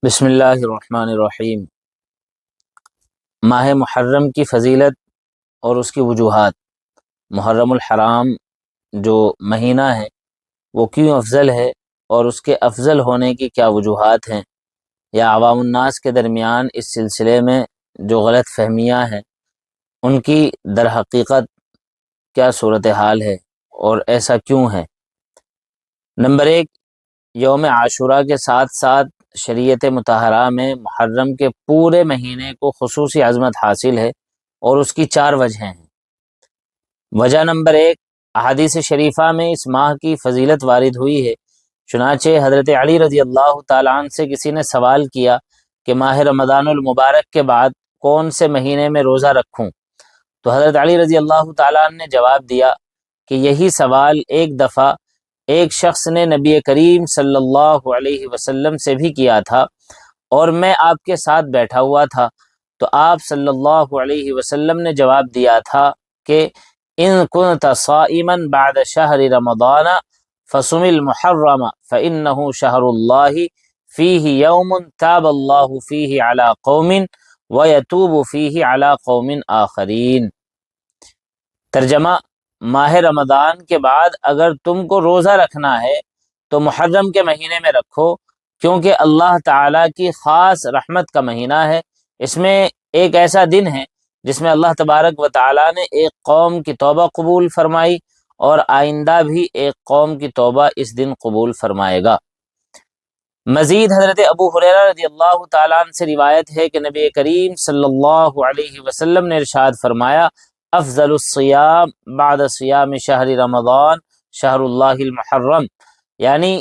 بسم اللہ الرحمن الرحیم۔ ماہ محرم کی فضیلت اور اس کی وجوہات۔ محرم الحرام جو مہینہ ہے وہ کیوں افضل ہے اور اس کے افضل ہونے کی کیا وجوہات ہیں، یا عوام الناس کے درمیان اس سلسلے میں جو غلط فہمیاں ہیں ان کی در حقیقت کیا صورتحال ہے اور ایسا کیوں ہے۔ نمبر ایک، یوم عاشوراء کے ساتھ ساتھ شریعت مطہرہ میں محرم کے پورے مہینے کو خصوصی عظمت حاصل ہے، اور اس کی 4 وجہیں ہیں۔ وجہ نمبر ایک، احادیث شریفہ میں اس ماہ کی فضیلت وارد ہوئی ہے۔ چنانچہ حضرت علی رضی اللہ تعالیٰ عنہ سے کسی نے سوال کیا کہ ماہ رمضان المبارک کے بعد کون سے مہینے میں روزہ رکھوں، تو حضرت علی رضی اللہ تعالیٰ عنہ نے جواب دیا کہ یہی سوال ایک دفعہ ایک شخص نے نبی کریم صلی اللہ علیہ وسلم سے بھی کیا تھا، اور میں آپ کے ساتھ بیٹھا ہوا تھا، تو آپ صلی اللہ علیہ وسلم نے جواب دیا تھا کہ ان کنت صائما بعد شہر رمضان فصم المحرم فإنه شہر اللہ فیہ یوم تاب اللہ فیہ علی قوم ویتوب فیہ علی قوم آخرین۔ ترجمہ، ماہ رمضان کے بعد اگر تم کو روزہ رکھنا ہے تو محرم کے مہینے میں رکھو، کیونکہ اللہ تعالیٰ کی خاص رحمت کا مہینہ ہے۔ اس میں ایک ایسا دن ہے جس میں اللہ تبارک و تعالیٰ نے ایک قوم کی توبہ قبول فرمائی، اور آئندہ بھی ایک قوم کی توبہ اس دن قبول فرمائے گا۔ مزید حضرت ابو ہریرہ رضی اللہ تعالیٰ عنہ سے روایت ہے کہ نبی کریم صلی اللہ علیہ وسلم نے ارشاد فرمایا، افضل الصیام بعد صیام شہر رمضان شہر اللہ المحرم، یعنی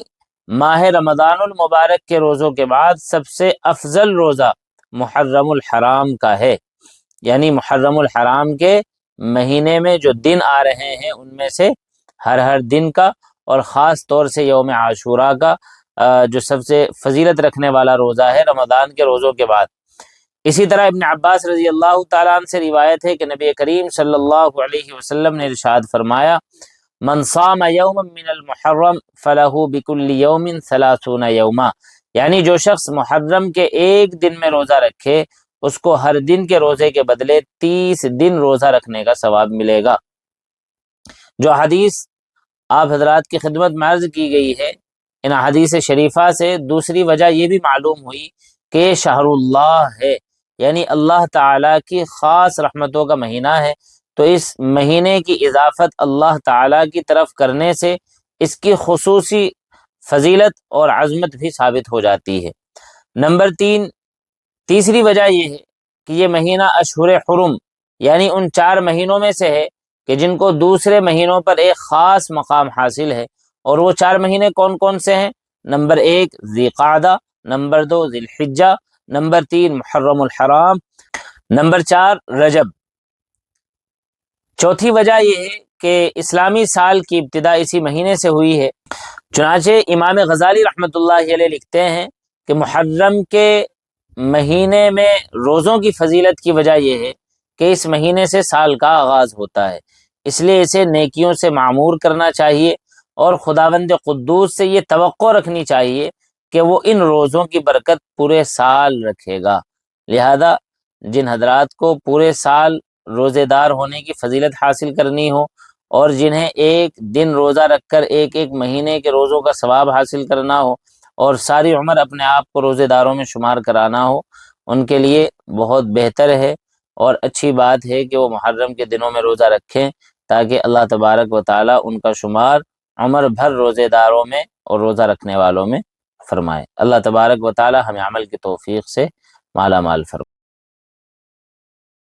ماہ رمضان المبارک کے روزوں کے بعد سب سے افضل روزہ محرم الحرام کا ہے، یعنی محرم الحرام کے مہینے میں جو دن آ رہے ہیں ان میں سے ہر دن کا، اور خاص طور سے یوم عاشوراء کا جو سب سے فضیلت رکھنے والا روزہ ہے رمضان کے روزوں کے بعد۔ اسی طرح ابن عباس رضی اللہ تعالیٰ عنہ سے روایت ہے کہ نبی کریم صلی اللہ علیہ وسلم نے ارشاد فرمایا، من صام یوما من المحرم فلہ بکل یوم 30 یوما، یعنی جو شخص محرم کے ایک دن میں روزہ رکھے اس کو ہر دن کے روزے کے بدلے 30 دن روزہ رکھنے کا ثواب ملے گا۔ جو حدیث آپ حضرات کی خدمت میں عرض کی گئی ہے، ان حدیث شریفہ سے دوسری وجہ یہ بھی معلوم ہوئی کہ یہ شہر اللہ ہے، یعنی اللہ تعالیٰ کی خاص رحمتوں کا مہینہ ہے، تو اس مہینے کی اضافت اللہ تعالیٰ کی طرف کرنے سے اس کی خصوصی فضیلت اور عظمت بھی ثابت ہو جاتی ہے۔ نمبر 3، تیسری وجہ یہ ہے کہ یہ مہینہ اشہر حرم، یعنی ان 4 مہینوں میں سے ہے کہ جن کو دوسرے مہینوں پر ایک خاص مقام حاصل ہے، اور وہ 4 مہینے کون کون سے ہیں؟ نمبر 1 ذی قعدہ، نمبر 2 ذی الحجہ، نمبر 3 محرم الحرام، نمبر 4 رجب۔ چوتھی وجہ یہ ہے کہ اسلامی سال کی ابتدا اسی مہینے سے ہوئی ہے۔ چنانچہ امام غزالی رحمۃ اللہ علیہ لکھتے ہیں کہ محرم کے مہینے میں روزوں کی فضیلت کی وجہ یہ ہے کہ اس مہینے سے سال کا آغاز ہوتا ہے، اس لیے اسے نیکیوں سے معمور کرنا چاہیے، اور خداوند قدوس سے یہ توقع رکھنی چاہیے کہ وہ ان روزوں کی برکت پورے سال رکھے گا۔ لہذا جن حضرات کو پورے سال روزے دار ہونے کی فضیلت حاصل کرنی ہو، اور جنہیں ایک دن روزہ رکھ کر ایک مہینے کے روزوں کا ثواب حاصل کرنا ہو، اور ساری عمر اپنے آپ کو روزے داروں میں شمار کرانا ہو، ان کے لیے بہت بہتر ہے اور اچھی بات ہے کہ وہ محرم کے دنوں میں روزہ رکھیں، تاکہ اللہ تبارک و تعالیٰ ان کا شمار عمر بھر روزے داروں میں اور روزہ رکھنے والوں میں فرمائے۔ اللہ تبارک و تعالیٰ ہمیں عمل کی توفیق سے مالا مال فرمائے۔